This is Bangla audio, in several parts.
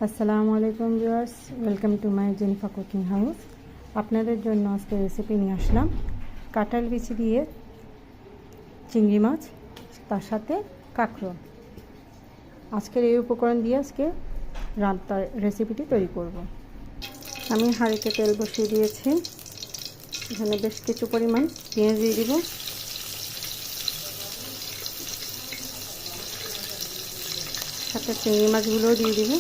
আসসালামু আলাইকুম viewers, welcome to my Jenifa cooking house. আপনাদের জন্য আজকে রেসিপি নিয়ে আসলাম কাঁঠাল বিচি দিয়ে চিংড়ি মাছ, তার সাথে কাঁকরোল। আজকের এই উপকরণ দিয়ে আজকে রান্নার রেসিপিটি তৈরি করব। আমি হাঁড়িতে তেল বসিয়ে দিয়েছি, এখানে বেশ কিছু পরিমাণ পেঁয়াজ দিয়ে দিব, সাথে চিংড়ি মাছগুলোও দিয়ে দিব।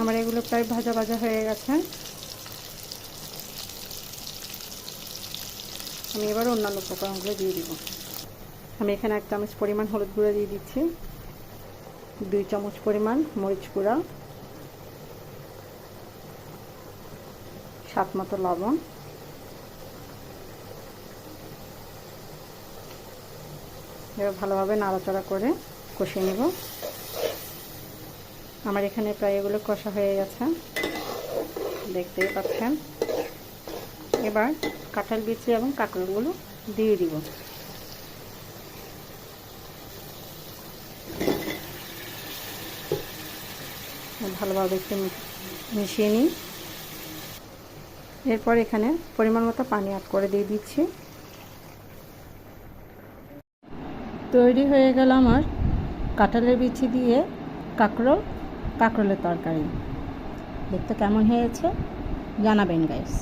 আমার এগুলো প্রায় ভাজা ভাজা হয়ে গেছে। আমি এবার অন্যান্য উপকরণগুলো দিয়ে দিব। আমি এখানে 1 চামচ পরিমাণ হলুদ গুঁড়া দিয়ে দিচ্ছি, 2 চামচ পরিমাণ মরিচ গুঁড়া, স্বাদ মতো লবণ, এবার ভালোভাবে নাড়াচাড়া করে কষিয়ে নেব। আমার এখানে প্রায় এগুলো কষা হয়ে গেছে, দেখতেই পাচ্ছেন। এবার কাঁঠাল বিচি এবং কাঁকরোলগুলো দিয়ে দিব। ভালোভাবে একটু মিশিয়ে নিই। এরপর এখানে পরিমাণ মতো পানি অ্যাড করে দিয়ে দিচ্ছি। তৈরি হয়ে গেল আমার কাঁঠালের বিচি দিয়ে কাঁকরোলের তরকারি। দেখতে কেমন হয়েছে জানাবেন গাইস।